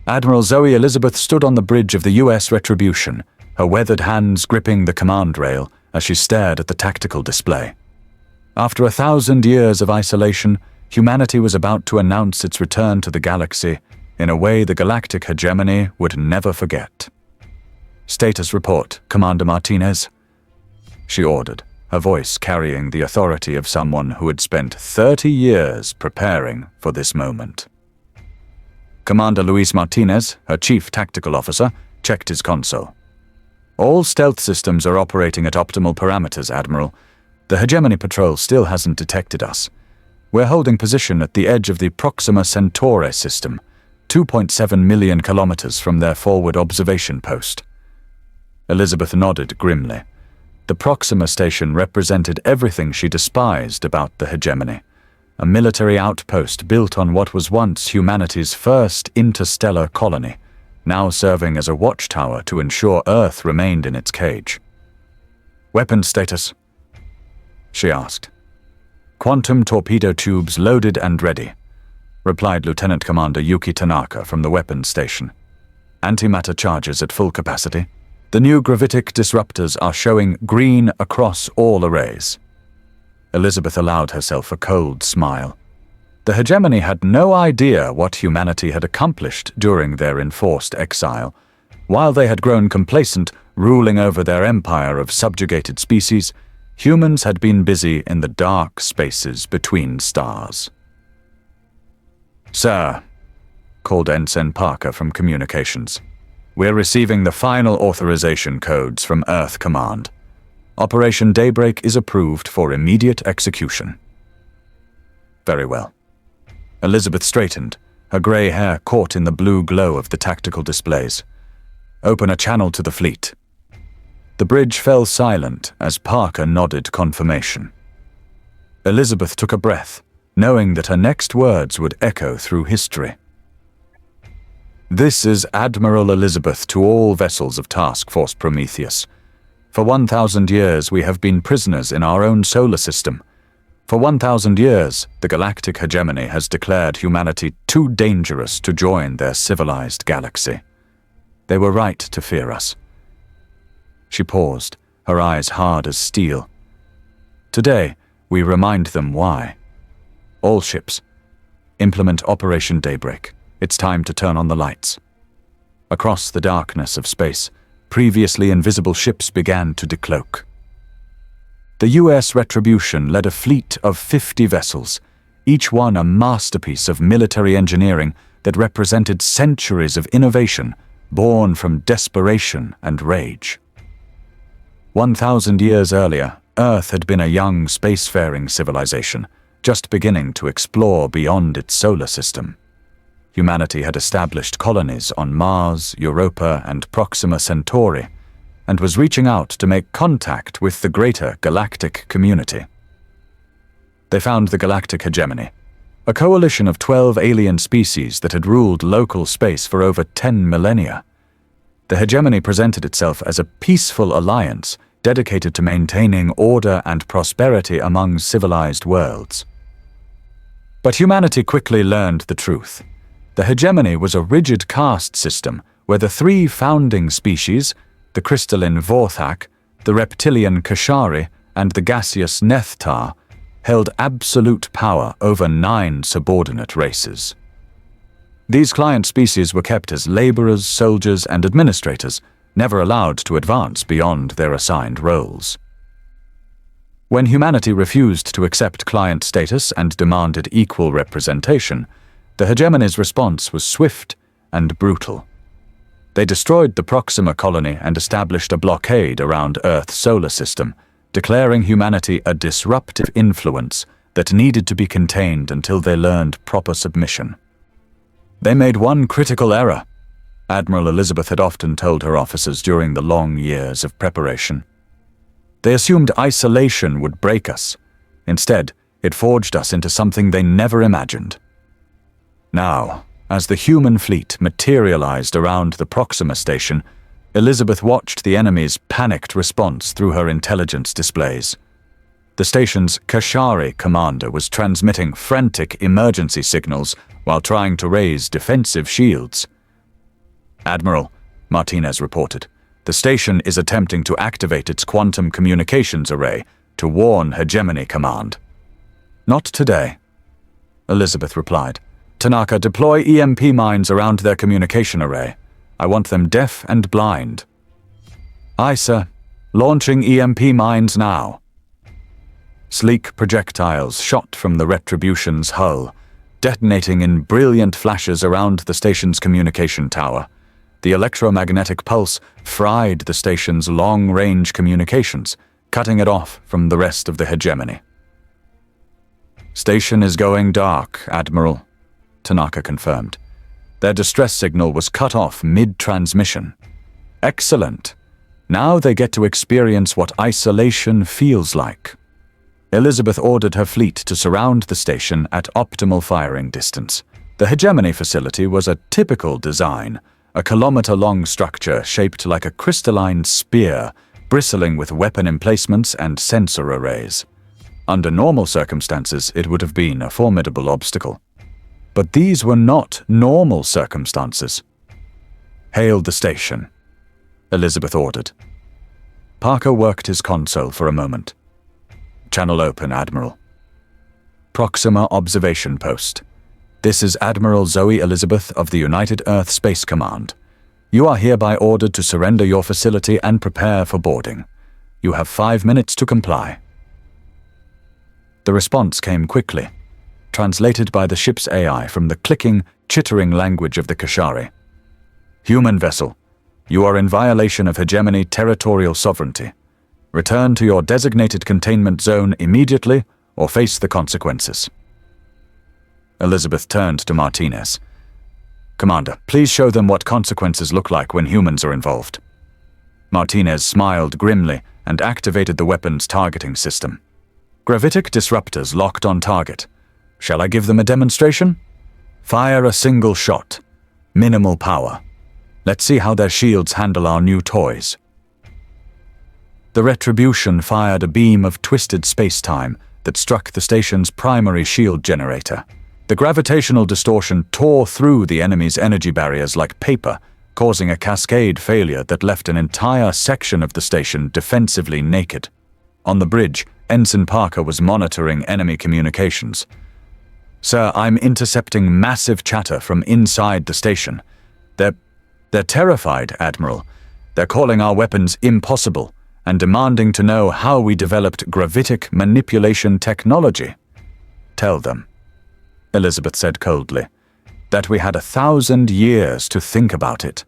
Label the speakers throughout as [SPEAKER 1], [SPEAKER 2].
[SPEAKER 1] Admiral Zoe Elizabeth stood on the bridge of the U.S. Retribution, her weathered hands gripping the command rail as she stared at the tactical display. After 1,000 years of isolation, humanity was about to announce its return to the galaxy in a way the galactic hegemony would never forget. "Status report, Commander Martinez," she ordered, her voice carrying the authority of someone who had spent 30 years preparing for this moment. Commander Luis Martinez, her chief tactical officer, checked his console. "All stealth systems are operating at optimal parameters, Admiral. The Hegemony Patrol still hasn't detected us. We're holding position at the edge of the Proxima Centauri system, 2.7 million kilometers from their forward observation post." Elizabeth nodded grimly. The Proxima station represented everything she despised about the hegemony. A military outpost built on what was once humanity's first interstellar colony, now serving as a watchtower to ensure Earth remained in its cage. "Weapons status?" she asked. "Quantum torpedo tubes loaded and ready," replied Lieutenant Commander Yuki Tanaka from the weapons station. "Antimatter charges at full capacity. The new gravitic disruptors are showing green across all arrays." Elizabeth allowed herself a cold smile. The hegemony had no idea what humanity had accomplished during their enforced exile. While they had grown complacent, ruling over their empire of subjugated species, humans had been busy in the dark spaces between stars. "Sir," called Ensign Parker from communications, "we're receiving the final authorization codes from Earth Command. Operation Daybreak is approved for immediate execution." "Very well." Elizabeth straightened, her gray hair caught in the blue glow of the tactical displays. "Open a channel to the fleet." The bridge fell silent as Parker nodded confirmation. Elizabeth took a breath, knowing that her next words would echo through history. "This is Admiral Elizabeth to all vessels of Task Force Prometheus. For 1,000 years we have been prisoners in our own solar system. For 1,000 years, the galactic hegemony has declared humanity too dangerous to join their civilized galaxy. They were right to fear us." She paused, her eyes hard as steel. "Today, we remind them why. All ships, implement Operation Daybreak. It's time to turn on the lights." Across the darkness of space, previously invisible ships began to decloak. The U.S. Retribution led a fleet of 50 vessels, each one a masterpiece of military engineering that represented centuries of innovation born from desperation and rage. 1,000 years earlier, Earth had been a young spacefaring civilization, just beginning to explore beyond its solar system. Humanity had established colonies on Mars, Europa, and Proxima Centauri, and was reaching out to make contact with the greater galactic community. They found the galactic hegemony, a coalition of 12 alien species that had ruled local space for over 10 millennia. The hegemony presented itself as a peaceful alliance dedicated to maintaining order and prosperity among civilized worlds. But humanity quickly learned the truth. The hegemony was a rigid caste system where the three founding species, the crystalline Vorthak, the reptilian Kashari, and the gaseous Nethtar, held absolute power over 9 subordinate races. These client species were kept as laborers, soldiers, and administrators, never allowed to advance beyond their assigned roles. When humanity refused to accept client status and demanded equal representation, the hegemony's response was swift and brutal. They destroyed the Proxima colony and established a blockade around Earth's solar system, declaring humanity a disruptive influence that needed to be contained until they learned proper submission. They made one critical error, Admiral Elizabeth had often told her officers during the long years of preparation. They assumed isolation would break us. Instead, it forged us into something they never imagined. Now, as the human fleet materialized around the Proxima station, Elizabeth watched the enemy's panicked response through her intelligence displays. The station's Kashari commander was transmitting frantic emergency signals while trying to raise defensive shields. Admiral, Martinez reported, the station is attempting to activate its quantum communications array to warn Hegemony Command. Not today, Elizabeth replied. Tanaka, deploy EMP mines around their communication array. I want them deaf and blind. Aye, sir. Launching EMP mines now. Sleek projectiles shot from the Retribution's hull, detonating in brilliant flashes around the station's communication tower. The electromagnetic pulse fried the station's long-range communications, cutting it off from the rest of the hegemony. Station is going dark, Admiral, Tanaka confirmed. Their distress signal was cut off mid-transmission. Excellent. Now they get to experience what isolation feels like. Elizabeth ordered her fleet to surround the station at optimal firing distance. The hegemony facility was a typical design, a kilometer-long structure shaped like a crystalline spear, bristling with weapon emplacements and sensor arrays. Under normal circumstances, it would have been a formidable obstacle. But these were not normal circumstances. Hail the station, Elizabeth ordered. Parker worked his console for a moment. Channel open, Admiral. Proxima Observation Post. This is Admiral Zoe Elizabeth of the United Earth Space Command. You are hereby ordered to surrender your facility and prepare for boarding. You have 5 minutes to comply. The response came quickly, translated by the ship's AI from the clicking, chittering language of the Kashari. Human vessel, you are in violation of hegemony territorial sovereignty. Return to your designated containment zone immediately or face the consequences. Elizabeth turned to Martinez. Commander, please show them what consequences look like when humans are involved. Martinez smiled grimly and activated the weapon's targeting system. Gravitic disruptors locked on target. Shall I give them a demonstration? Fire a single shot. Minimal power. Let's see how their shields handle our new toys. The Retribution fired a beam of twisted space-time that struck the station's primary shield generator. The gravitational distortion tore through the enemy's energy barriers like paper, causing a cascade failure that left an entire section of the station defensively naked. On the bridge, Ensign Parker was monitoring enemy communications. Sir, I'm intercepting massive chatter from inside the station. They're terrified, Admiral. They're calling our weapons impossible and demanding to know how we developed gravitic manipulation technology. Tell them, Elizabeth said coldly, that we had 1,000 years to think about it.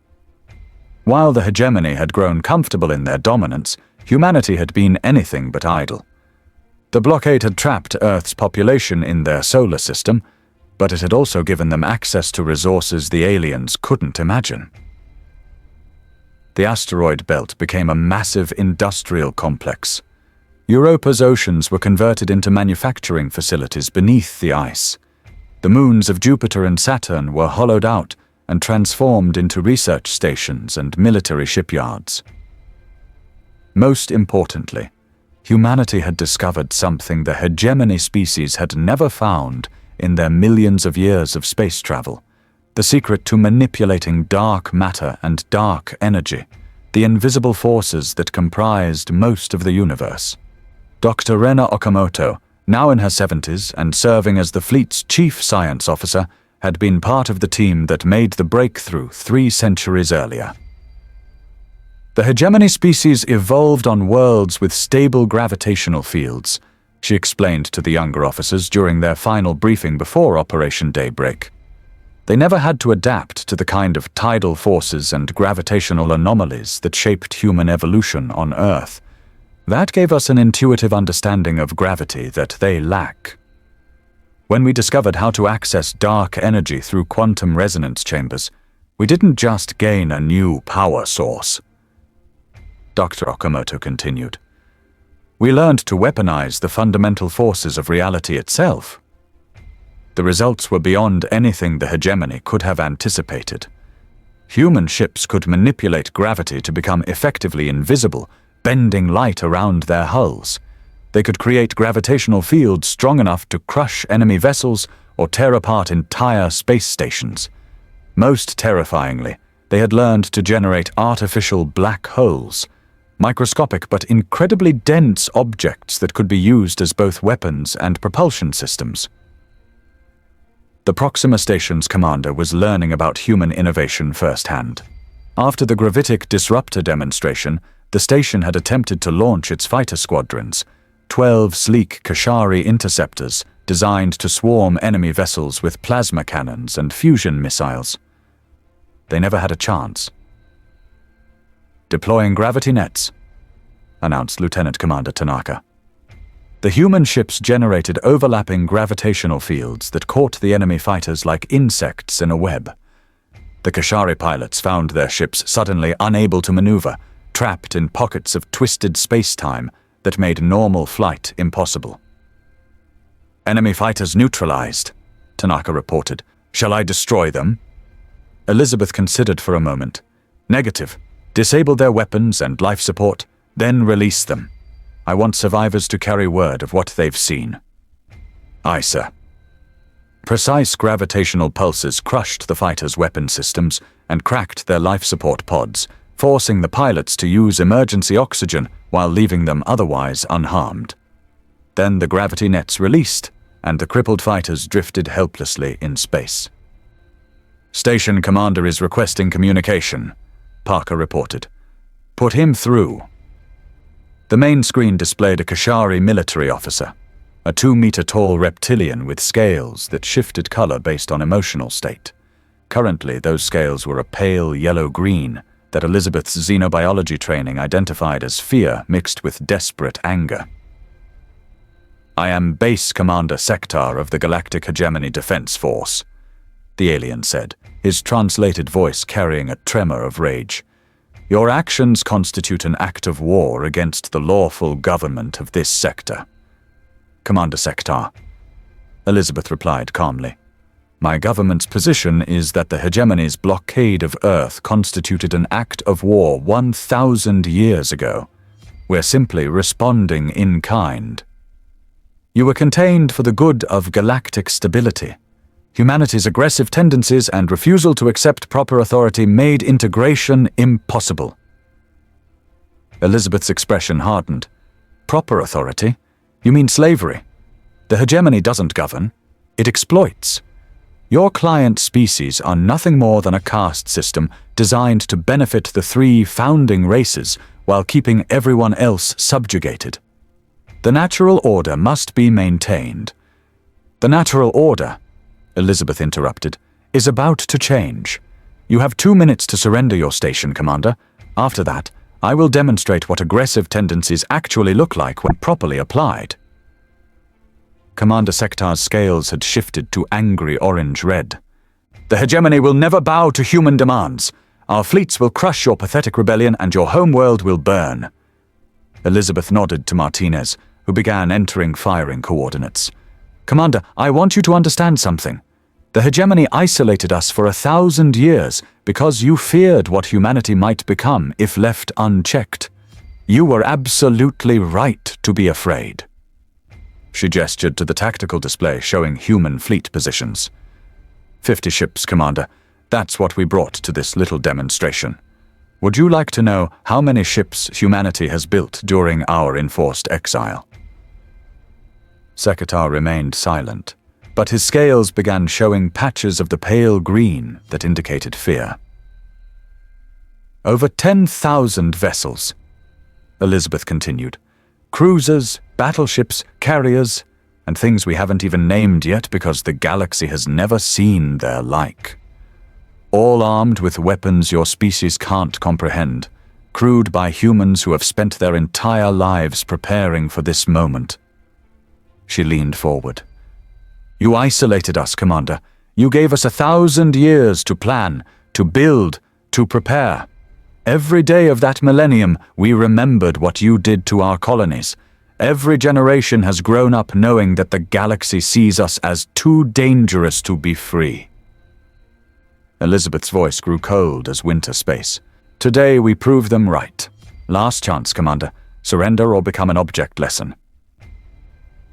[SPEAKER 1] While the hegemony had grown comfortable in their dominance, humanity had been anything but idle. The blockade had trapped Earth's population in their solar system, but it had also given them access to resources the aliens couldn't imagine. The asteroid belt became a massive industrial complex. Europa's oceans were converted into manufacturing facilities beneath the ice. The moons of Jupiter and Saturn were hollowed out and transformed into research stations and military shipyards. Most importantly, humanity had discovered something the hegemony species had never found in their millions of years of space travel. The secret to manipulating dark matter and dark energy, the invisible forces that comprised most of the universe. Dr. Rena Okamoto, now in her 70s and serving as the fleet's chief science officer, had been part of the team that made the breakthrough 3 centuries earlier. The hegemony species evolved on worlds with stable gravitational fields, she explained to the younger officers during their final briefing before Operation Daybreak. They never had to adapt to the kind of tidal forces and gravitational anomalies that shaped human evolution on Earth. That gave us an intuitive understanding of gravity that they lack. When we discovered how to access dark energy through quantum resonance chambers, we didn't just gain a new power source. Dr. Okamoto continued. We learned to weaponize the fundamental forces of reality itself. The results were beyond anything the hegemony could have anticipated. Human ships could manipulate gravity to become effectively invisible, bending light around their hulls. They could create gravitational fields strong enough to crush enemy vessels or tear apart entire space stations. Most terrifyingly, They had learned to generate artificial black holes, microscopic but incredibly dense objects that could be used as both weapons and propulsion systems. The Proxima Station's commander was learning about human innovation firsthand. After the gravitic disruptor demonstration, the station had attempted to launch its fighter squadrons, 12 sleek Kashari interceptors designed to swarm enemy vessels with plasma cannons and fusion missiles. They never had a chance. "Deploying gravity nets," announced Lieutenant Commander Tanaka. The human ships generated overlapping gravitational fields that caught the enemy fighters like insects in a web. The Kashari pilots found their ships suddenly unable to maneuver, trapped in pockets of twisted space-time that made normal flight impossible. "Enemy fighters neutralized," Tanaka reported. "Shall I destroy them?" Elizabeth considered for a moment. "Negative. Disable their weapons and life support, then release them. I want survivors to carry word of what they've seen." "Aye, sir." Precise gravitational pulses crushed the fighters' weapon systems and cracked their life support pods, forcing the pilots to use emergency oxygen while leaving them otherwise unharmed. Then the gravity nets released, and the crippled fighters drifted helplessly in space. "Station commander is requesting communication," Parker reported. "Put him through." The main screen displayed a Kashari military officer, a 2-meter-tall reptilian with scales that shifted color based on emotional state. Currently, those scales were a pale yellow-green that Elizabeth's xenobiology training identified as fear mixed with desperate anger. "I am Base Commander Sektar of the Galactic Hegemony Defense Force," the alien said, his translated voice carrying a tremor of rage. "Your actions constitute an act of war against the lawful government of this sector." "Commander Sektar," Elizabeth replied calmly. "My government's position is that the hegemony's blockade of Earth constituted an act of war 1,000 years ago. We're simply responding in kind. You were contained for the good of galactic stability. Humanity's aggressive tendencies and refusal to accept proper authority made integration impossible." Elizabeth's expression hardened. "Proper authority? You mean slavery? The hegemony doesn't govern. It exploits. Your client species are nothing more than a caste system designed to benefit the 3 founding races while keeping everyone else subjugated. The natural order must be maintained." "The natural order," Elizabeth interrupted, "is about to change. You have 2 minutes to surrender your station, Commander. After that, I will demonstrate what aggressive tendencies actually look like when properly applied." Commander Sektar's scales had shifted to angry orange-red. "The hegemony will never bow to human demands. Our fleets will crush your pathetic rebellion and your homeworld will burn." Elizabeth nodded to Martinez, who began entering firing coordinates. "Commander, I want you to understand something. The hegemony isolated us for 1,000 years because you feared what humanity might become if left unchecked. You were absolutely right to be afraid." She gestured to the tactical display showing human fleet positions. 50 ships, Commander. That's what we brought to this little demonstration. Would you like to know how many ships humanity has built during our enforced exile?" Sektar remained silent, but his scales began showing patches of the pale green that indicated fear. "Over 10,000 vessels," Elizabeth continued. "Cruisers, battleships, carriers, and things we haven't even named yet because the galaxy has never seen their like. All armed with weapons your species can't comprehend, crewed by humans who have spent their entire lives preparing for this moment." She leaned forward. "You isolated us, Commander. You gave us 1,000 years to plan, to build, to prepare. Every day of that millennium, we remembered what you did to our colonies. Every generation has grown up knowing that the galaxy sees us as too dangerous to be free." Elizabeth's voice grew cold as winter space. "Today we prove them right. Last chance, Commander. Surrender or become an object lesson."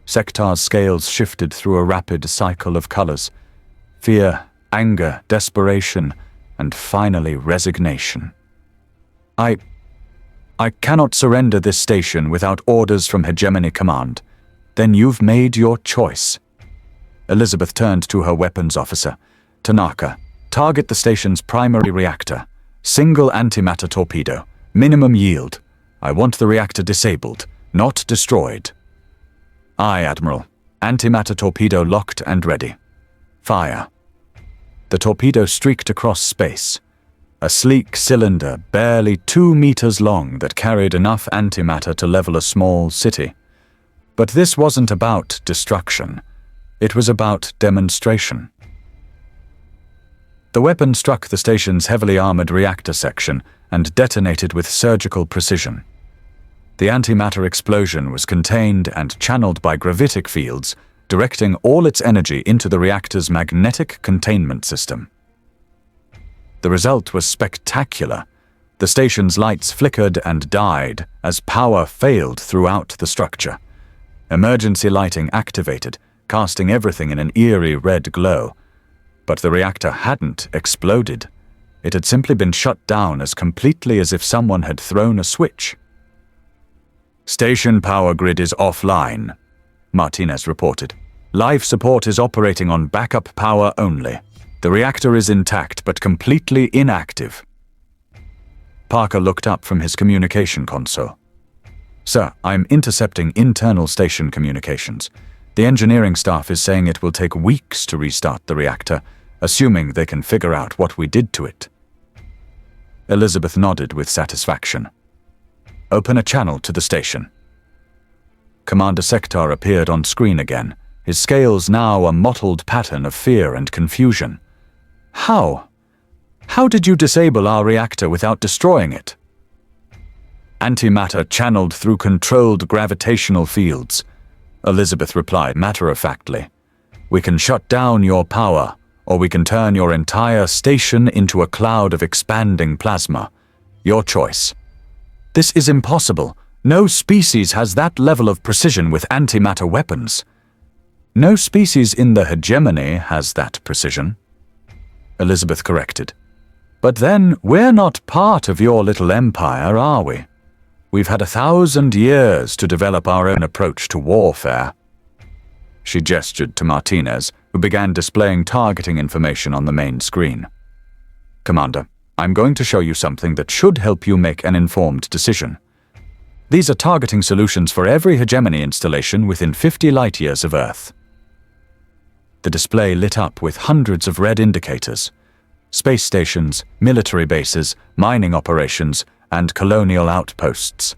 [SPEAKER 1] Sektar's scales shifted through a rapid cycle of colors. Fear, anger, desperation, and finally resignation. I cannot surrender this station without orders from Hegemony Command. Then you've made your choice. Elizabeth turned to her weapons officer. Tanaka, target the station's primary reactor. Single antimatter torpedo. Minimum yield. I want the reactor disabled, not destroyed. Aye, Admiral. Antimatter torpedo locked and ready. Fire. The torpedo streaked across space. A sleek cylinder barely 2 meters long that carried enough antimatter to level a small city. But this wasn't about destruction. It was about demonstration. The weapon struck the station's heavily armored reactor section and detonated with surgical precision. The antimatter explosion was contained and channeled by gravitic fields, directing all its energy into the reactor's magnetic containment system. The result was spectacular. The station's lights flickered and died as power failed throughout the structure. Emergency lighting activated, casting everything in an eerie red glow. But the reactor hadn't exploded. It had simply been shut down as completely as if someone had thrown a switch. Station power grid is offline, Martinez reported. Life support is operating on backup power only. The reactor is intact but completely inactive. Parker looked up from his communication console. Sir, I'm intercepting internal station communications. The engineering staff is saying it will take weeks to restart the reactor, assuming they can figure out what we did to it. Elizabeth nodded with satisfaction. Open a channel to the station. Commander Sektar appeared on screen again, his scales now a mottled pattern of fear and confusion. How? How did you disable our reactor without destroying it? Antimatter channeled through controlled gravitational fields, Elizabeth replied matter-of-factly. We can shut down your power, or we can turn your entire station into a cloud of expanding plasma. Your choice. This is impossible. No species has that level of precision with antimatter weapons. No species in the hegemony has that precision, Elizabeth corrected. But then we're not part of your little empire, are we? We've had 1,000 years to develop our own approach to warfare. She gestured to Martinez, who began displaying targeting information on the main screen. Commander, I'm going to show you something that should help you make an informed decision. These are targeting solutions for every hegemony installation within 50 light-years of Earth. The display lit up with hundreds of red indicators. Space stations, military bases, mining operations, and colonial outposts.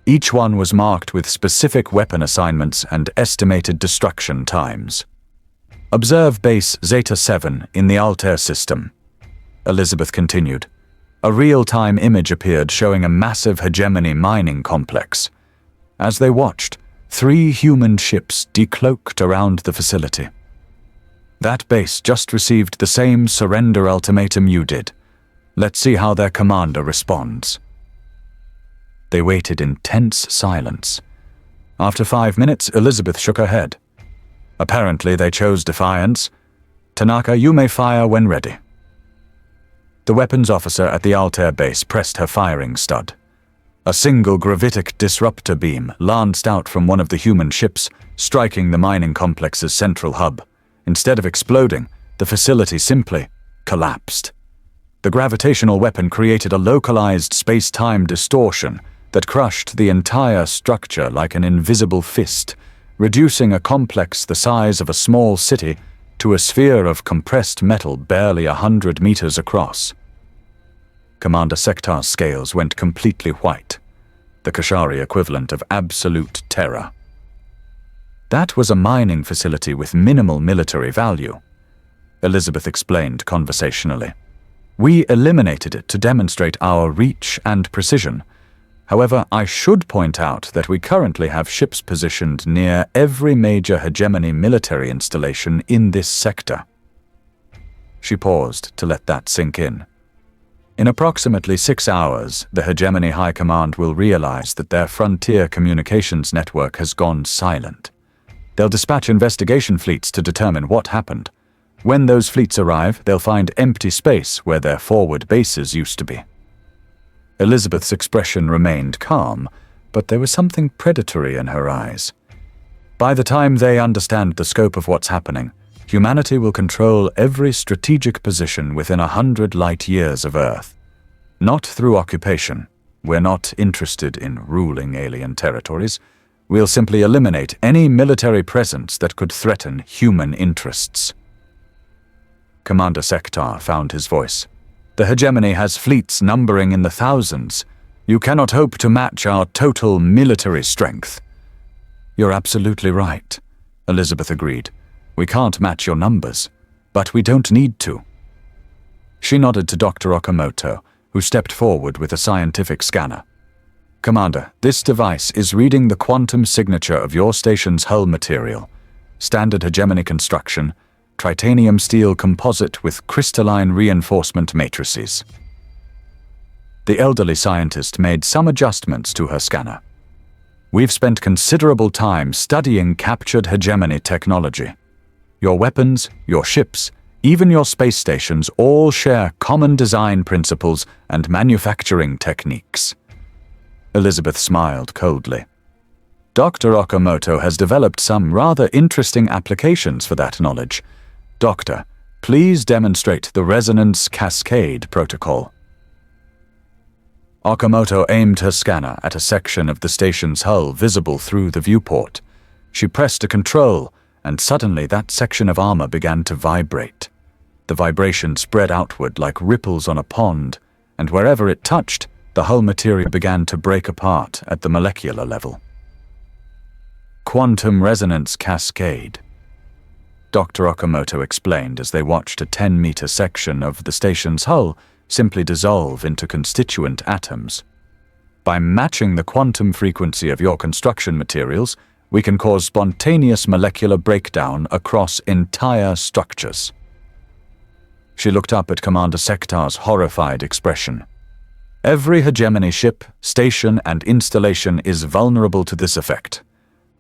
[SPEAKER 1] Each one was marked with specific weapon assignments and estimated destruction times. Observe Base Zeta-7 in the Altair system, Elizabeth continued. A real-time image appeared showing a massive hegemony mining complex. As they watched, 3 human ships decloaked around the facility. That base just received the same surrender ultimatum you did. Let's see how their commander responds. They waited in tense silence. After 5 minutes, Elizabeth shook her head. Apparently they chose defiance. Tanaka, you may fire when ready. The weapons officer at the Altair base pressed her firing stud. A single gravitic disruptor beam lanced out from one of the human ships, striking the mining complex's central hub. Instead of exploding, the facility simply collapsed. The gravitational weapon created a localized space-time distortion that crushed the entire structure like an invisible fist, reducing a complex the size of a small city to a sphere of compressed metal barely 100 meters across. Commander Sektar's scales went completely white, the Kashari equivalent of absolute terror. That was a mining facility with minimal military value, Elizabeth explained conversationally. We eliminated it to demonstrate our reach and precision. However, I should point out that we currently have ships positioned near every major hegemony military installation in this sector. She paused to let that sink in. In approximately 6 hours, the Hegemony High Command will realize that their frontier communications network has gone silent. They'll dispatch investigation fleets to determine what happened. When those fleets arrive, they'll find empty space where their forward bases used to be. Elizabeth's expression remained calm, but there was something predatory in her eyes. By the time they understand the scope of what's happening, humanity will control every strategic position within 100 light years of Earth. Not through occupation. We're not interested in ruling alien territories. We'll simply eliminate any military presence that could threaten human interests. Commander Sektar found his voice. The hegemony has fleets numbering in the thousands. You cannot hope to match our total military strength. You're absolutely right, Elizabeth agreed. We can't match your numbers, but we don't need to. She nodded to Dr. Okamoto, who stepped forward with a scientific scanner. Commander, this device is reading the quantum signature of your station's hull material. Standard hegemony construction, titanium steel composite with crystalline reinforcement matrices. The elderly scientist made some adjustments to her scanner. We've spent considerable time studying captured hegemony technology. Your weapons, your ships, even your space stations all share common design principles and manufacturing techniques. Elizabeth smiled coldly. Dr. Okamoto has developed some rather interesting applications for that knowledge. Doctor, please demonstrate the resonance cascade protocol. Okamoto aimed her scanner at a section of the station's hull visible through the viewport. She pressed a control, and suddenly that section of armor began to vibrate. The vibration spread outward like ripples on a pond, and wherever it touched, the hull material began to break apart at the molecular level. Quantum resonance cascade. Dr. Okamoto explained as they watched a 10-meter section of the station's hull simply dissolve into constituent atoms. By matching the quantum frequency of your construction materials, we can cause spontaneous molecular breakdown across entire structures. She looked up at Commander Sektar's horrified expression. Every hegemony ship, station, and installation is vulnerable to this effect.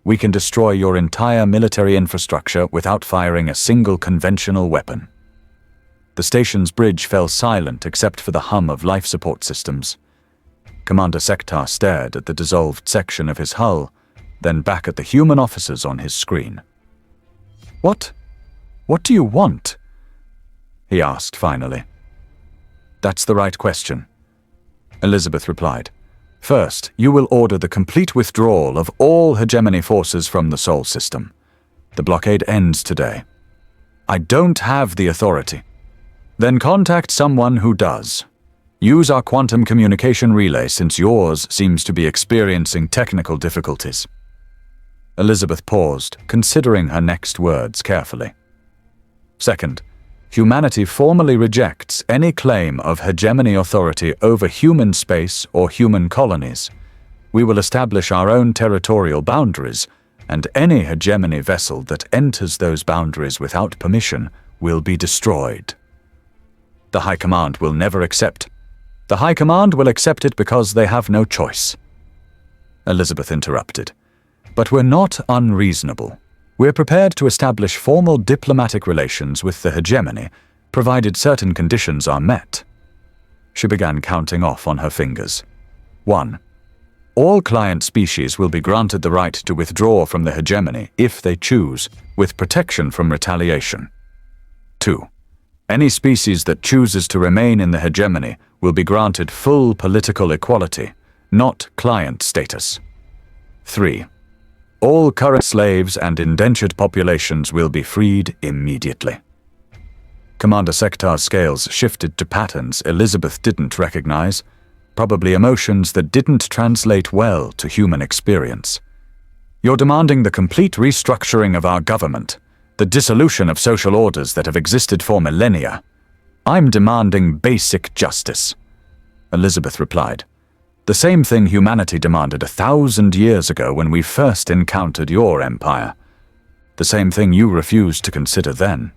[SPEAKER 1] We can destroy your entire military infrastructure without firing a single conventional weapon. The station's bridge fell silent except for the hum of life support systems. Commander Sektar stared at the dissolved section of his hull, then back at the human officers on his screen. What do you want? He asked finally. That's the right question, Elizabeth replied. First, you will order the complete withdrawal of all hegemony forces from the Sol system. The blockade ends today. I don't have the authority. Then contact someone who does. Use our quantum communication relay since yours seems to be experiencing technical difficulties. Elizabeth paused, considering her next words carefully. Second, humanity formally rejects any claim of hegemony authority over human space or human colonies. We will establish our own territorial boundaries, and any hegemony vessel that enters those boundaries without permission will be destroyed. The High Command will never accept. The High Command will accept it because they have no choice. Elizabeth interrupted. But we're not unreasonable. We're prepared to establish formal diplomatic relations with the hegemony, provided certain conditions are met. She began counting off on her fingers. 1. All client species will be granted the right to withdraw from the hegemony if they choose, with protection from retaliation. 2. Any species that chooses to remain in the hegemony will be granted full political equality, not client status. 3. All current slaves and indentured populations will be freed immediately. Commander Sektar's scales shifted to patterns Elizabeth didn't recognize, probably emotions that didn't translate well to human experience. You're demanding the complete restructuring of our government, the dissolution of social orders that have existed for millennia. I'm demanding basic justice, Elizabeth replied. The same thing humanity demanded 1,000 years ago when we first encountered your empire. The same thing you refused to consider then.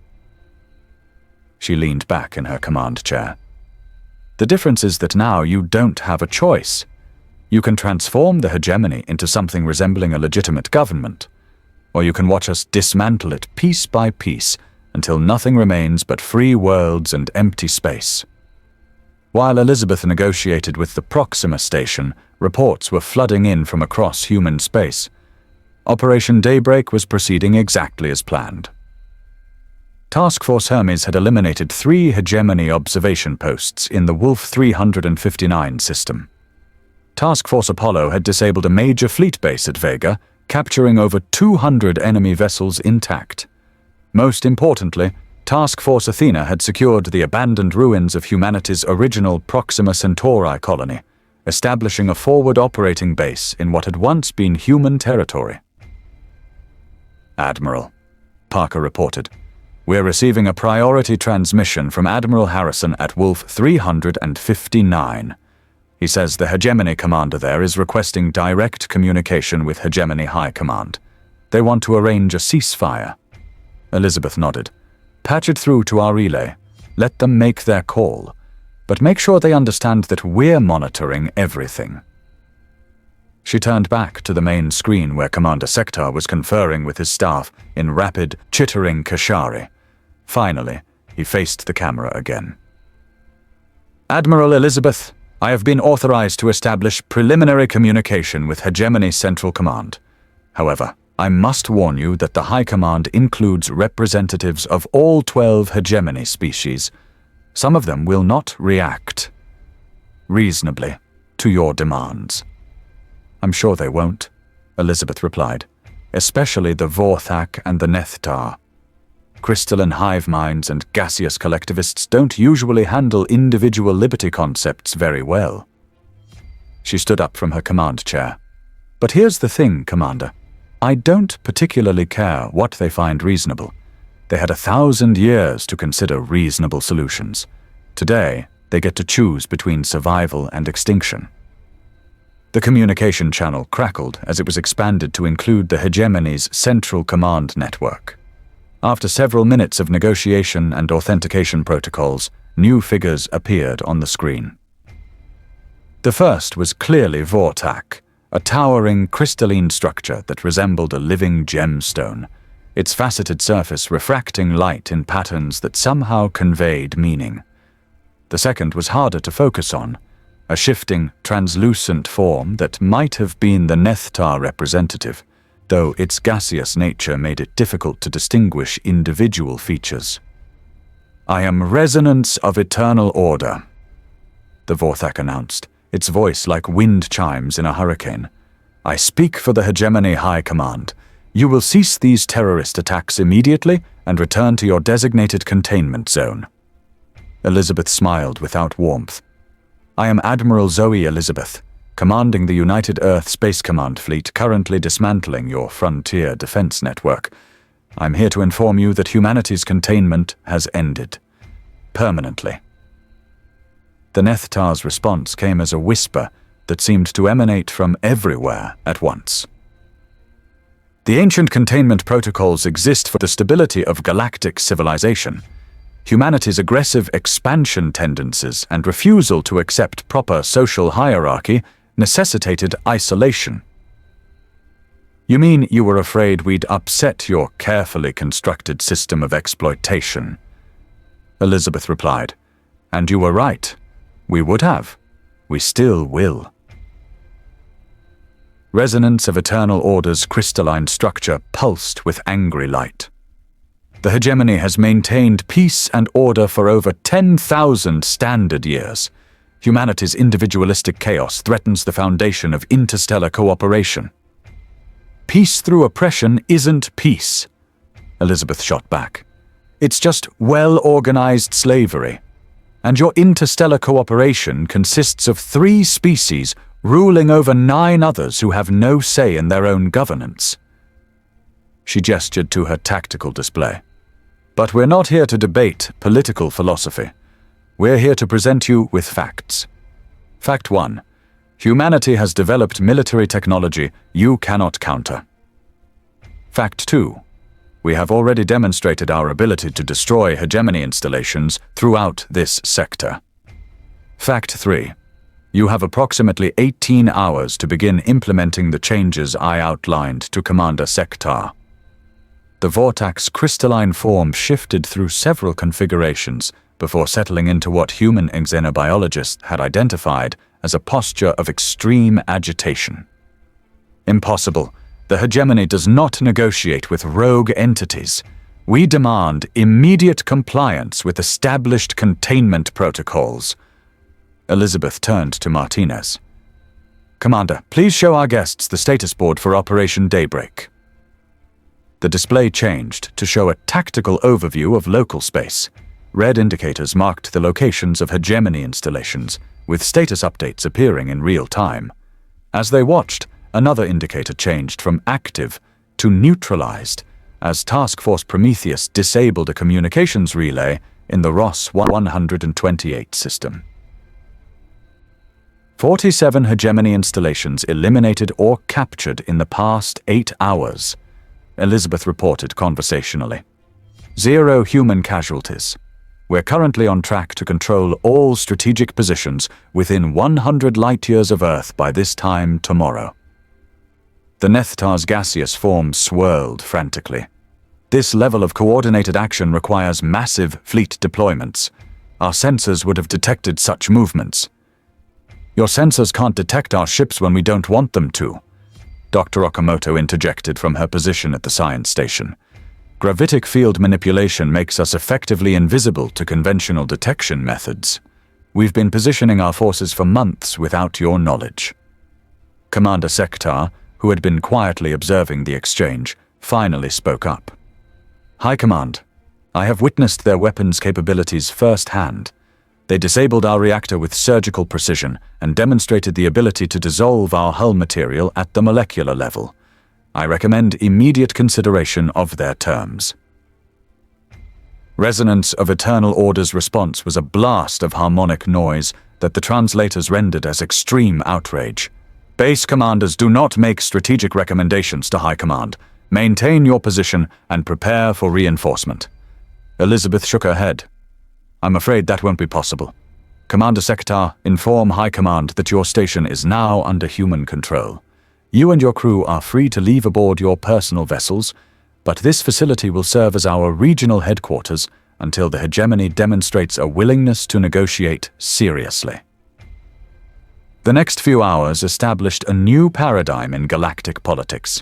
[SPEAKER 1] She leaned back in her command chair. The difference is that now you don't have a choice. You can transform the hegemony into something resembling a legitimate government, or you can watch us dismantle it piece by piece until nothing remains but free worlds and empty space. While Elizabeth negotiated with the Proxima station, reports were flooding in from across human space. Operation Daybreak was proceeding exactly as planned. Task Force Hermes had eliminated 3 hegemony observation posts in the Wolf 359 system. Task Force Apollo had disabled a major fleet base at Vega, capturing over 200 enemy vessels intact. Most importantly, Task Force Athena had secured the abandoned ruins of humanity's original Proxima Centauri colony, establishing a forward operating base in what had once been human territory. Admiral, Parker reported. We're receiving a priority transmission from Admiral Harrison at Wolf 359. He says the Hegemony commander there is requesting direct communication with Hegemony High Command. They want to arrange a ceasefire. Elizabeth nodded. Patch it through to our relay. Let them make their call. But make sure they understand that we're monitoring everything. She turned back to the main screen where Commander Sektar was conferring with his staff in rapid, chittering Kashari. Finally, he faced the camera again. Admiral Elizabeth, I have been authorized to establish preliminary communication with Hegemony Central Command. However, I must warn you that the High Command includes representatives of all 12 Hegemony species. Some of them will not react reasonably to your demands. I'm sure they won't, Elizabeth replied, especially the Vorthak and the Nethtar. Crystalline hive minds and gaseous collectivists don't usually handle individual liberty concepts very well. She stood up from her command chair. But here's the thing, Commander. I don't particularly care what they find reasonable. They had 1,000 years to consider reasonable solutions. Today, they get to choose between survival and extinction. The communication channel crackled as it was expanded to include the Hegemony's central command network. After several minutes of negotiation and authentication protocols, new figures appeared on the screen. The first was clearly Vortak, a towering crystalline structure that resembled a living gemstone, its faceted surface refracting light in patterns that somehow conveyed meaning. The second was harder to focus on, a shifting, translucent form that might have been the Nethtar representative, though its gaseous nature made it difficult to distinguish individual features. I am Resonance of Eternal Order, the Vorthak announced, its voice like wind chimes in a hurricane. I speak for the Hegemony High Command. You will cease these terrorist attacks immediately and return to your designated containment zone. Elizabeth smiled without warmth. I am Admiral Zoe Elizabeth, commanding the United Earth Space Command fleet currently dismantling your frontier defense network. I'm here to inform you that humanity's containment has ended. Permanently. The Nethtar's response came as a whisper that seemed to emanate from everywhere at once. The ancient containment protocols exist for the stability of galactic civilization. Humanity's aggressive expansion tendencies and refusal to accept proper social hierarchy necessitated isolation. You mean you were afraid we'd upset your carefully constructed system of exploitation? Elizabeth replied. And you were right. We would have. We still will. Resonance of Eternal Order's crystalline structure pulsed with angry light. The Hegemony has maintained peace and order for over 10,000 standard years. Humanity's individualistic chaos threatens the foundation of interstellar cooperation. Peace through oppression isn't peace, Elizabeth shot back. It's just well-organized slavery. And your interstellar cooperation consists of 3 species ruling over 9 others who have no say in their own governance. She gestured to her tactical display. But we're not here to debate political philosophy. We're here to present you with facts. Fact 1. Humanity has developed military technology you cannot counter. Fact 2. We have already demonstrated our ability to destroy hegemony installations throughout this sector. Fact 3. You have approximately 18 hours to begin implementing the changes I outlined to Commander Sektar. The vortex crystalline form shifted through several configurations before settling into what human xenobiologists had identified as a posture of extreme agitation. Impossible. The hegemony does not negotiate with rogue entities. We demand immediate compliance with established containment protocols. Elizabeth turned to Martinez. Commander, please show our guests the status board for Operation Daybreak. The display changed to show a tactical overview of local space. Red indicators marked the locations of hegemony installations, with status updates appearing in real time. As they watched, another indicator changed from active to neutralized, as Task Force Prometheus disabled a communications relay in the Ross 128 system. 47 hegemony installations eliminated or captured in the past 8 hours, Elizabeth reported conversationally. 0 human casualties. We're currently on track to control all strategic positions within 100 light-years of Earth by this time tomorrow. The Nethtar's gaseous form swirled frantically. This level of coordinated action requires massive fleet deployments. Our sensors would have detected such movements. Your sensors can't detect our ships when we don't want them to, Dr. Okamoto interjected from her position at the science station. Gravitic field manipulation makes us effectively invisible to conventional detection methods. We've been positioning our forces for months without your knowledge. Commander Sektar, who had been quietly observing the exchange, finally spoke up. High Command, I have witnessed their weapons capabilities firsthand. They disabled our reactor with surgical precision and demonstrated the ability to dissolve our hull material at the molecular level. I recommend immediate consideration of their terms. Resonance of Eternal Order's response was a blast of harmonic noise that the translators rendered as extreme outrage. Base commanders do not make strategic recommendations to High Command. Maintain your position and prepare for reinforcement. Elizabeth shook her head. I'm afraid that won't be possible. Commander Sektar, inform High Command that your station is now under human control. You and your crew are free to leave aboard your personal vessels, but this facility will serve as our regional headquarters until the hegemony demonstrates a willingness to negotiate seriously. The next few hours established a new paradigm in galactic politics.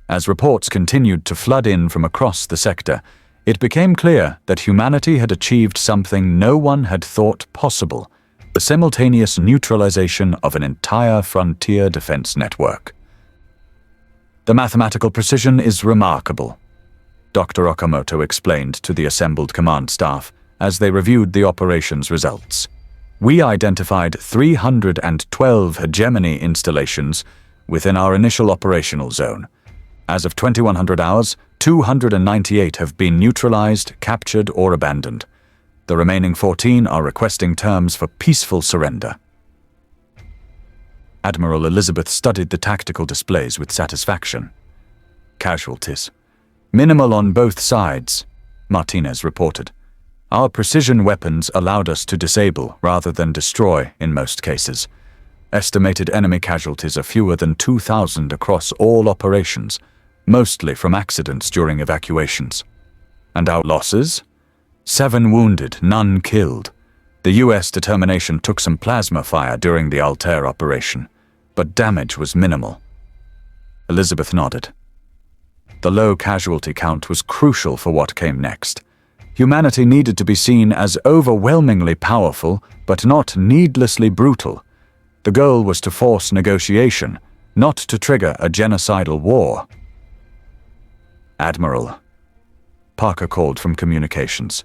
[SPEAKER 1] As reports continued to flood in from across the sector, it became clear that humanity had achieved something no one had thought possible: the simultaneous neutralization of an entire frontier defense network. The mathematical precision is remarkable, Dr. Okamoto explained to the assembled command staff as they reviewed the operations results. We identified 312 hegemony installations within our initial operational zone. As of 2100 hours, 298 have been neutralized, captured, or abandoned. The remaining 14 are requesting terms for peaceful surrender. Admiral Elizabeth studied the tactical displays with satisfaction. Casualties. Minimal on both sides, Martinez reported. Our precision weapons allowed us to disable rather than destroy in most cases. Estimated enemy casualties are fewer than 2,000 across all operations, mostly from accidents during evacuations. And our losses? 7 wounded, none killed. The U.S. determination took some plasma fire during the Altair operation, but damage was minimal. Elizabeth nodded. The low casualty count was crucial for what came next. Humanity needed to be seen as overwhelmingly powerful, but not needlessly brutal. The goal was to force negotiation, not to trigger a genocidal war. Admiral, Parker called from communications.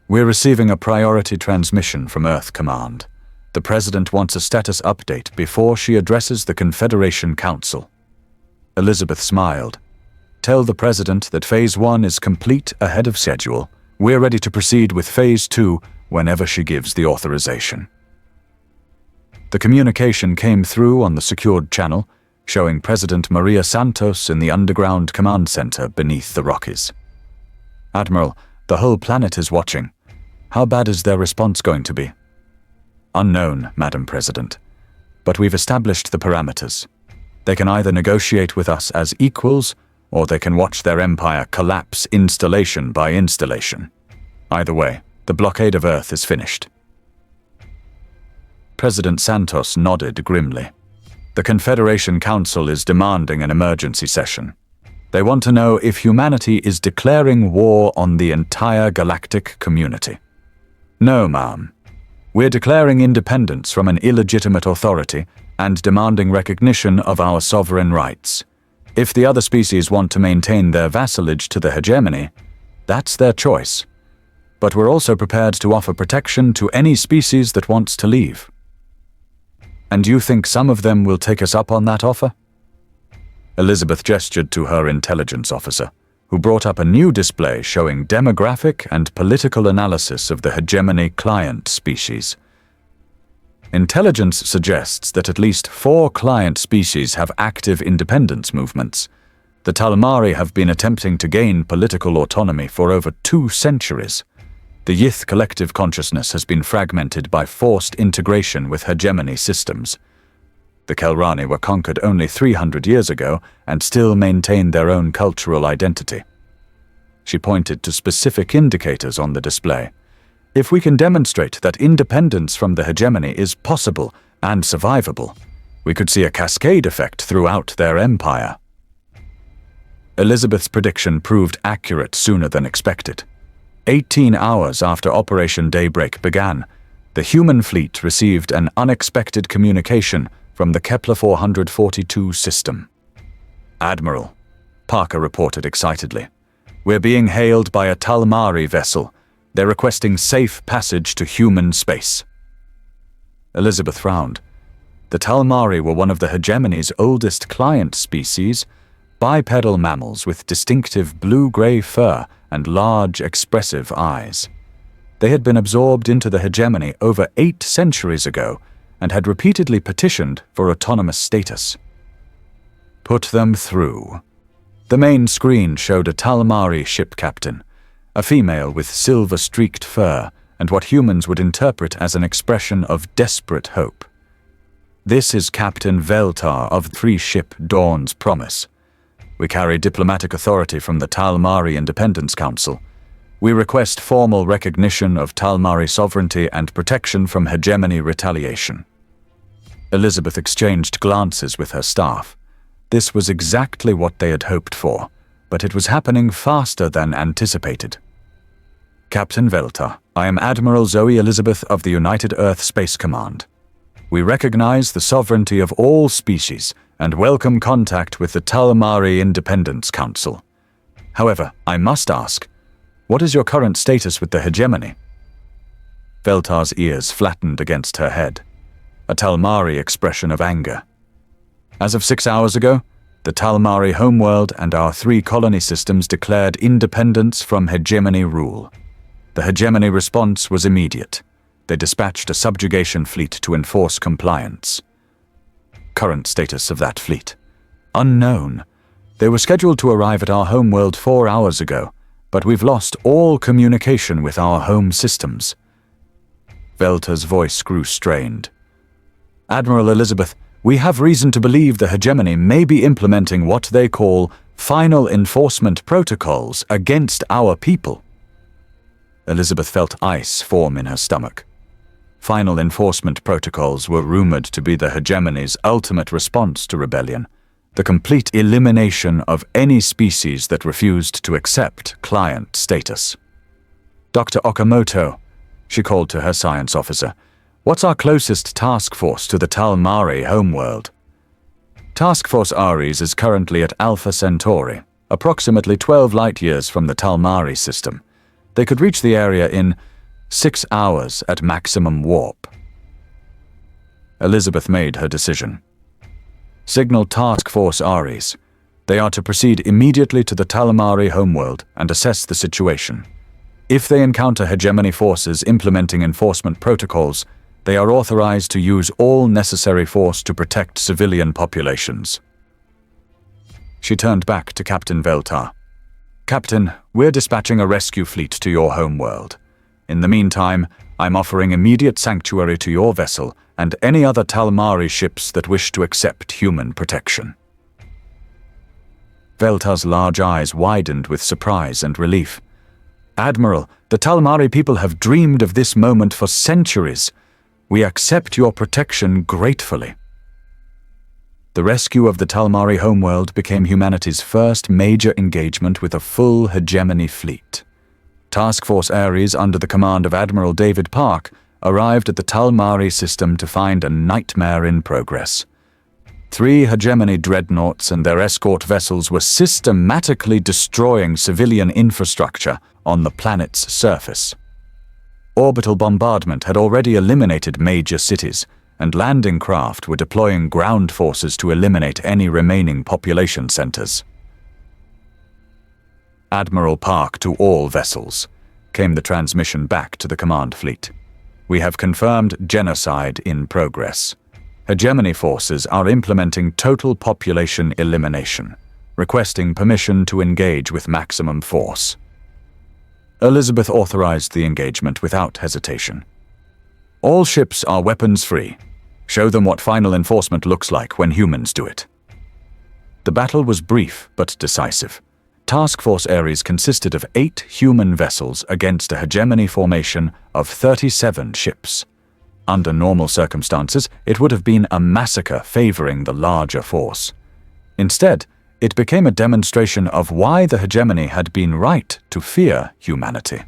[SPEAKER 1] We're receiving a priority transmission from Earth Command. The President wants a status update before she addresses the Confederation Council. Elizabeth smiled. Tell the President that Phase 1 is complete ahead of schedule. We're ready to proceed with Phase 2 whenever she gives the authorization. The communication came through on the secured channel, showing President Maria Santos in the underground command center beneath the Rockies. Admiral, the whole planet is watching. How bad is their response going to be? Unknown, Madam President. But we've established the parameters. They can either negotiate with us as equals, or they can watch their empire collapse installation by installation. Either way, the blockade of Earth is finished. President Santos nodded grimly. The Confederation Council is demanding an emergency session. They want to know if humanity is declaring war on the entire galactic community. No, ma'am. We're declaring independence from an illegitimate authority and demanding recognition of our sovereign rights. If the other species want to maintain their vassalage to the hegemony, that's their choice. But we're also prepared to offer protection to any species that wants to leave. And you think some of them will take us up on that offer? Elizabeth gestured to her intelligence officer, who brought up a new display showing demographic and political analysis of the hegemony client species. Intelligence suggests that at least 4 client species have active independence movements. The Talmari have been attempting to gain political autonomy for over 2 centuries. The Yith collective consciousness has been fragmented by forced integration with hegemony systems. The Kelrani were conquered only 300 years ago and still maintain their own cultural identity. She pointed to specific indicators on the display. If we can demonstrate that independence from the hegemony is possible and survivable, we could see a cascade effect throughout their empire. Elizabeth's prediction proved accurate sooner than expected. 18 hours after Operation Daybreak began, the human fleet received an unexpected communication from the Kepler 442 system. "Admiral," Parker reported excitedly, "we're being hailed by a Talmari vessel. They're requesting safe passage to human space." Elizabeth frowned. The Talmari were one of the hegemony's oldest client species, bipedal mammals with distinctive blue-gray fur and large, expressive eyes. They had been absorbed into the hegemony over 8 centuries ago and had repeatedly petitioned for autonomous status. "Put them through." The main screen showed a Talmari ship captain, a female with silver-streaked fur and what humans would interpret as an expression of desperate hope. "This is Captain Veltar of 3-ship Dawn's Promise. We carry diplomatic authority from the Talmari Independence Council. We request formal recognition of Talmari sovereignty and protection from hegemony retaliation." Elizabeth exchanged glances with her staff. This was exactly what they had hoped for, but it was happening faster than anticipated. "Captain Veltar, I am Admiral Zoe Elizabeth of the United Earth Space Command. We recognize the sovereignty of all species and welcome contact with the Talmari Independence Council. However, I must ask, what is your current status with the hegemony?" Veltar's ears flattened against her head, a Talmari expression of anger. "As of 6 hours ago, the Talmari homeworld and our 3 colony systems declared independence from hegemony rule. The hegemony response was immediate. They dispatched a subjugation fleet to enforce compliance." "Current status of that fleet?" "Unknown. They were scheduled to arrive at our homeworld 4 hours ago, but we've lost all communication with our home systems." Veltar's voice grew strained. "Admiral Elizabeth, we have reason to believe the hegemony may be implementing what they call final enforcement protocols against our people." Elizabeth felt ice form in her stomach. Final enforcement protocols were rumored to be the hegemony's ultimate response to rebellion, the complete elimination of any species that refused to accept client status. "Dr. Okamoto," she called to her science officer, "what's our closest task force to the Talmari homeworld?" Task Force Ares is currently at Alpha Centauri, approximately 12 light-years from the Talmari system. They could reach the area in 6 hours at maximum warp. Elizabeth made her decision. "Signal Task Force Ares. They are to proceed immediately to the Talmari homeworld and assess the situation. If they encounter hegemony forces implementing enforcement protocols, they are authorized to use all necessary force to protect civilian populations." She turned back to Captain Veltar. "Captain, we're dispatching a rescue fleet to your homeworld. In the meantime, I'm offering immediate sanctuary to your vessel and any other Talmari ships that wish to accept human protection." Veltar's large eyes widened with surprise and relief. "Admiral, the Talmari people have dreamed of this moment for centuries. We accept your protection gratefully." The rescue of the Talmari homeworld became humanity's first major engagement with a full hegemony fleet. Task Force Ares, under the command of Admiral David Park, arrived at the Talmari system to find a nightmare in progress. 3 hegemony dreadnoughts and their escort vessels were systematically destroying civilian infrastructure on the planet's surface. Orbital bombardment had already eliminated major cities, and landing craft were deploying ground forces to eliminate any remaining population centers. "Admiral Park to all vessels," came the transmission back to the command fleet. "We have confirmed genocide in progress. Hegemony forces are implementing total population elimination, requesting permission to engage with maximum force." Elizabeth authorized the engagement without hesitation. "All ships are weapons-free. Show them what final enforcement looks like when humans do it." The battle was brief but decisive. Task Force Ares consisted of 8 human vessels against a hegemony formation of 37 ships. Under normal circumstances, it would have been a massacre favoring the larger force. Instead, it became a demonstration of why the hegemony had been right to fear humanity.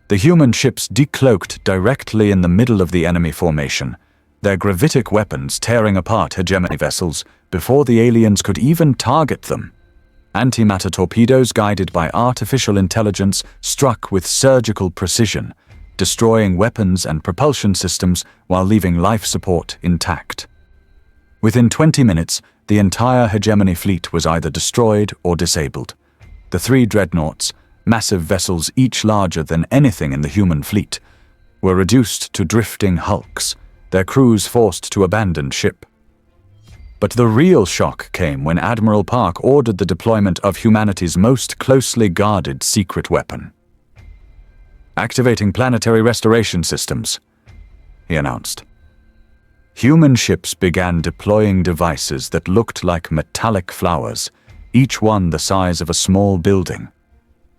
[SPEAKER 1] The human ships decloaked directly in the middle of the enemy formation, their gravitic weapons tearing apart hegemony vessels before the aliens could even target them. Antimatter torpedoes guided by artificial intelligence struck with surgical precision, destroying weapons and propulsion systems while leaving life support intact. Within 20 minutes, the entire hegemony fleet was either destroyed or disabled. The 3 dreadnoughts, massive vessels each larger than anything in the human fleet, were reduced to drifting hulks, their crews forced to abandon ship. But the real shock came when Admiral Park ordered the deployment of humanity's most closely guarded secret weapon. "Activating planetary restoration systems," he announced. Human ships began deploying devices that looked like metallic flowers, each one the size of a small building.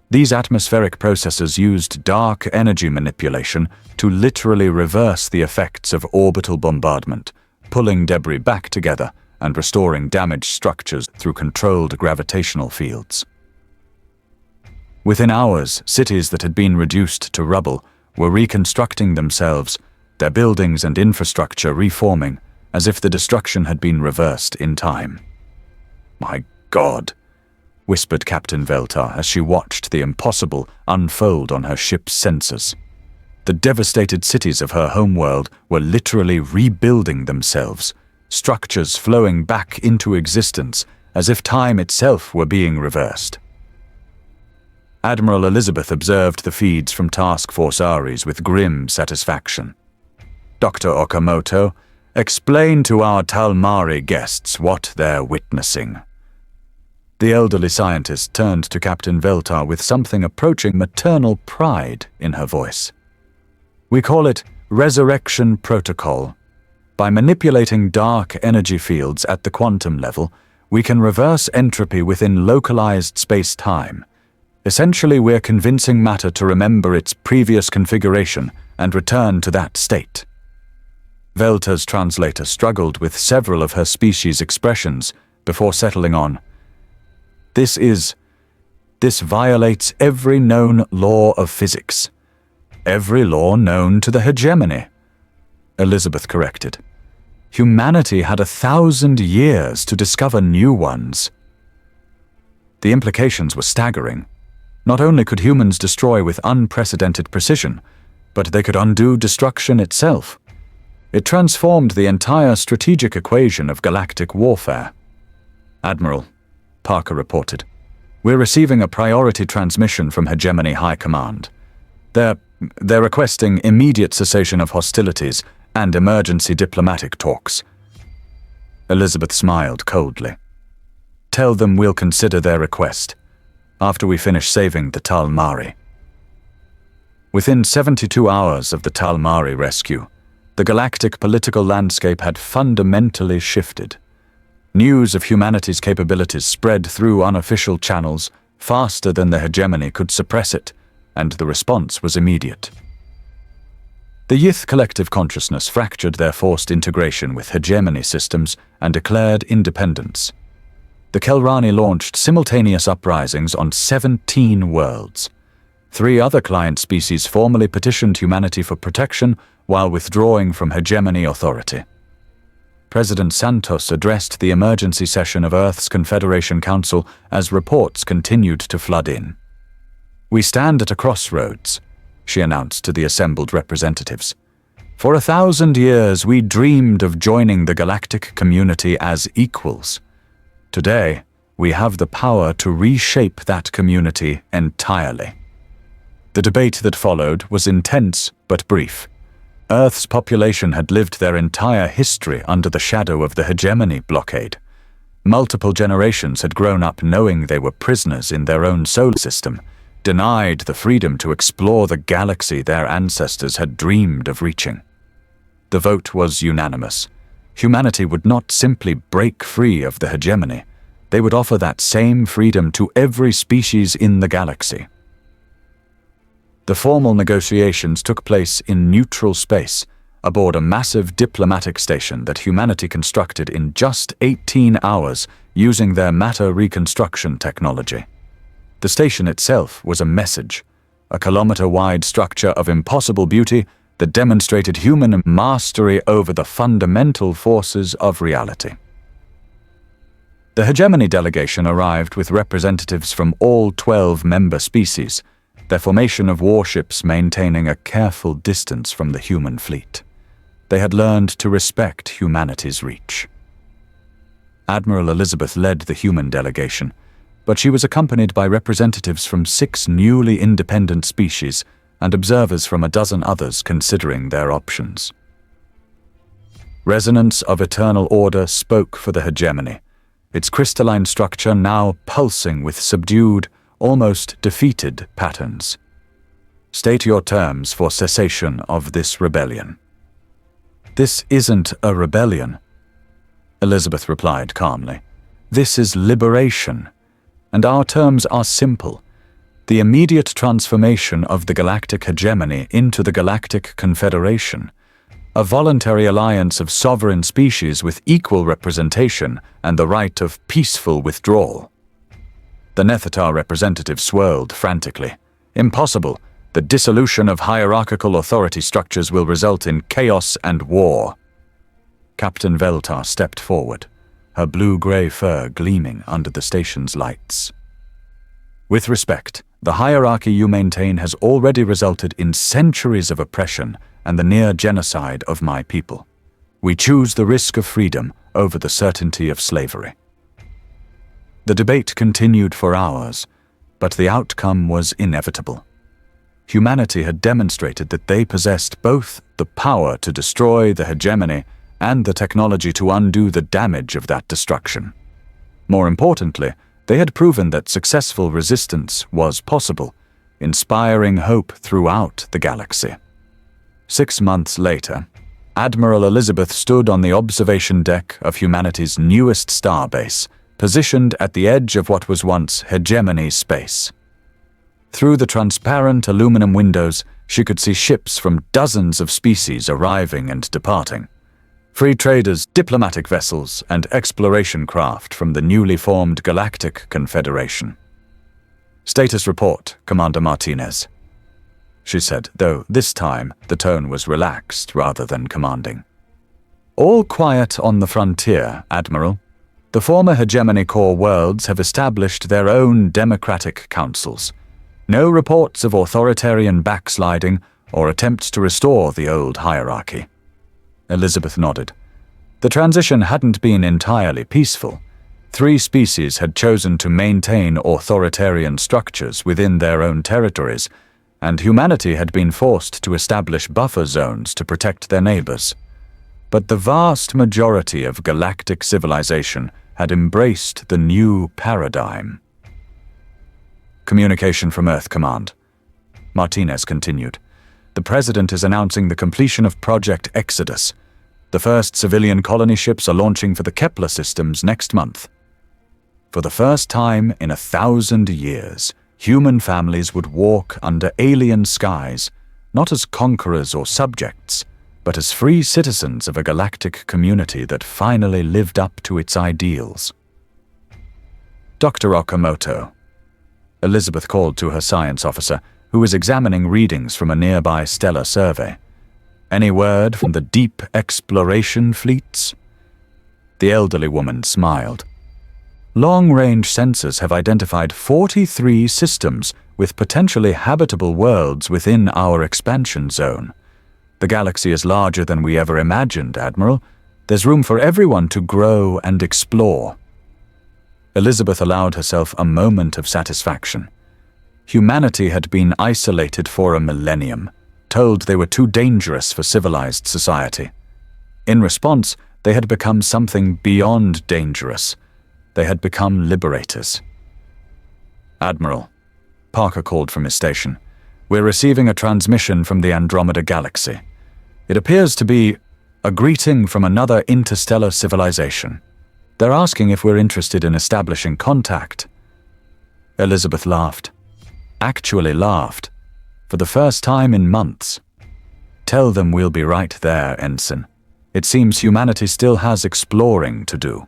[SPEAKER 1] These atmospheric processors used dark energy manipulation to literally reverse the effects of orbital bombardment, pulling debris back together and restoring damaged structures through controlled gravitational fields. Within hours, cities that had been reduced to rubble were reconstructing themselves, their buildings and infrastructure reforming, as if the destruction had been reversed in time. "My God," whispered Captain Veltar as she watched the impossible unfold on her ship's sensors. The devastated cities of her homeworld were literally rebuilding themselves, structures flowing back into existence as if time itself were being reversed. Admiral Elizabeth observed the feeds from Task Force Ares with grim satisfaction. "Dr. Okamoto, explain to our Talmari guests what they're witnessing." The elderly scientist turned to Captain Veltar with something approaching maternal pride in her voice. "We call it Resurrection Protocol. By manipulating dark energy fields at the quantum level, we can reverse entropy within localized space-time. Essentially, we're convincing matter to remember its previous configuration and return to that state." Veltar's translator struggled with several of her species' expressions before settling on, This violates every known law of physics. Every law known to the hegemony," Elizabeth corrected. "Humanity had 1,000 years to discover new ones." The implications were staggering. Not only could humans destroy with unprecedented precision, but they could undo destruction itself. It transformed the entire strategic equation of galactic warfare. "Admiral," Parker reported, "we're receiving a priority transmission from Hegemony High Command. They're requesting immediate cessation of hostilities and emergency diplomatic talks." Elizabeth smiled coldly. "Tell them we'll consider their request after we finish saving the Talmari." Within 72 hours of the Talmari rescue, the galactic political landscape had fundamentally shifted. News of humanity's capabilities spread through unofficial channels faster than the hegemony could suppress it, and the response was immediate. The Yith collective consciousness fractured their forced integration with hegemony systems and declared independence. The Kelrani launched simultaneous uprisings on 17 worlds. 3 other client species formally petitioned humanity for protection while withdrawing from hegemony authority. President Santos addressed the emergency session of Earth's Confederation Council as reports continued to flood in. "We stand at a crossroads," she announced to the assembled representatives. "For 1,000 years we dreamed of joining the galactic community as equals. Today, we have the power to reshape that community entirely." The debate that followed was intense but brief. Earth's population had lived their entire history under the shadow of the hegemony blockade. Multiple generations had grown up knowing they were prisoners in their own solar system, denied the freedom to explore the galaxy their ancestors had dreamed of reaching. The vote was unanimous. Humanity would not simply break free of the hegemony. They would offer that same freedom to every species in the galaxy. The formal negotiations took place in neutral space, aboard a massive diplomatic station that humanity constructed in just 18 hours using their matter reconstruction technology. The station itself was a message, a kilometer-wide structure of impossible beauty that demonstrated human mastery over the fundamental forces of reality. The hegemony delegation arrived with representatives from all 12 member species, their formation of warships maintaining a careful distance from the human fleet. They had learned to respect humanity's reach. Admiral Elizabeth led the human delegation, but she was accompanied by representatives from 6 newly independent species and observers from a dozen others considering their options. Resonance of eternal order spoke for the hegemony, its crystalline structure now pulsing with subdued, almost defeated patterns. "State your terms for cessation of this rebellion." "This isn't a rebellion," Elizabeth replied calmly. "This is liberation, and our terms are simple. The immediate transformation of the galactic hegemony into the Galactic Confederation, a voluntary alliance of sovereign species with equal representation and the right of peaceful withdrawal." The Nethatar representative swirled frantically. "Impossible. The dissolution of hierarchical authority structures will result in chaos and war." Captain Veltar stepped forward, her blue-gray fur gleaming under the station's lights. "With respect, the hierarchy you maintain has already resulted in centuries of oppression and the near genocide of my people. We choose the risk of freedom over the certainty of slavery." The debate continued for hours, but the outcome was inevitable. Humanity had demonstrated that they possessed both the power to destroy the hegemony and the technology to undo the damage of that destruction. More importantly, they had proven that successful resistance was possible, inspiring hope throughout the galaxy. 6 months later, Admiral Elizabeth stood on the observation deck of humanity's newest starbase, positioned at the edge of what was once hegemony space. Through the transparent aluminum windows, she could see ships from dozens of species arriving and departing. Free traders, diplomatic vessels, and exploration craft from the newly formed Galactic Confederation. "Status report, Commander Martinez," she said, though this time the tone was relaxed rather than commanding. "All quiet on the frontier, Admiral. The former hegemony core worlds have established their own democratic councils. No reports of authoritarian backsliding or attempts to restore the old hierarchy." Elizabeth nodded. The transition hadn't been entirely peaceful. 3 species had chosen to maintain authoritarian structures within their own territories, and humanity had been forced to establish buffer zones to protect their neighbors. But the vast majority of galactic civilization had embraced the new paradigm. "Communication from Earth Command," Martinez continued. "The President is announcing the completion of Project Exodus. The first civilian colony ships are launching for the Kepler systems next month. For the first time in 1,000 years, human families would walk under alien skies, not as conquerors or subjects, but as free citizens of a galactic community that finally lived up to its ideals. Dr. Okamoto. Elizabeth called to her science officer, who was examining readings from a nearby stellar survey. Any word from the deep exploration fleets? The elderly woman smiled. Long-range sensors have identified 43 systems with potentially habitable worlds within our expansion zone. The galaxy is larger than we ever imagined, Admiral. There's room for everyone to grow and explore. Elizabeth allowed herself a moment of satisfaction. Humanity had been isolated for a millennium, told they were too dangerous for civilized society. In response, they had become something beyond dangerous. They had become liberators. Admiral, Parker called from his station. We're receiving a transmission from the Andromeda Galaxy. It appears to be a greeting from another interstellar civilization. They're asking if we're interested in establishing contact. Elizabeth laughed. Actually laughed. For the first time in months. Tell them we'll be right there, Ensign. It seems humanity still has exploring to do.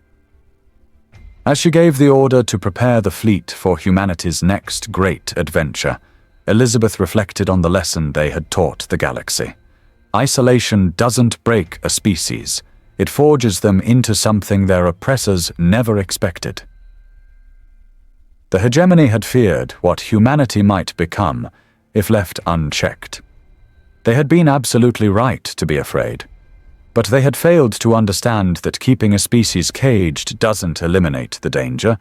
[SPEAKER 1] As she gave the order to prepare the fleet for humanity's next great adventure, Elizabeth reflected on the lesson they had taught the galaxy. Isolation doesn't break a species. It forges them into something their oppressors never expected. The hegemony had feared what humanity might become if left unchecked. They had been absolutely right to be afraid, but they had failed to understand that keeping a species caged doesn't eliminate the danger,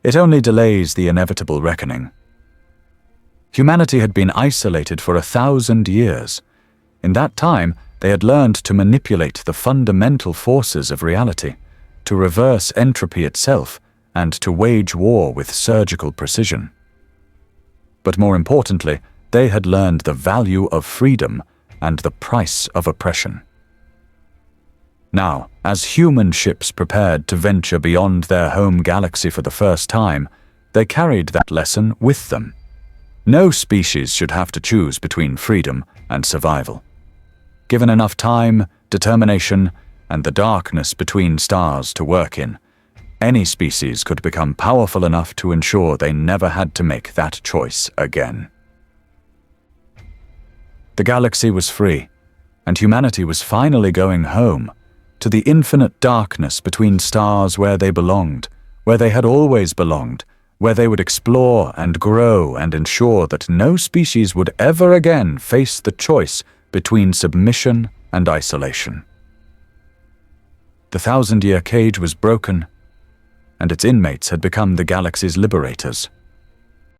[SPEAKER 1] it only delays the inevitable reckoning. Humanity had been isolated for 1,000 years. In that time, they had learned to manipulate the fundamental forces of reality, to reverse entropy itself, and to wage war with surgical precision. But more importantly, they had learned the value of freedom and the price of oppression. Now, as human ships prepared to venture beyond their home galaxy for the first time, they carried that lesson with them. No species should have to choose between freedom and survival. Given enough time, determination, and the darkness between stars to work in, any species could become powerful enough to ensure they never had to make that choice again. The galaxy was free, and humanity was finally going home, to the infinite darkness between stars where they belonged, where they had always belonged, where they would explore and grow and ensure that no species would ever again face the choice between submission and isolation. The 1,000-year cage was broken, and its inmates had become the galaxy's liberators.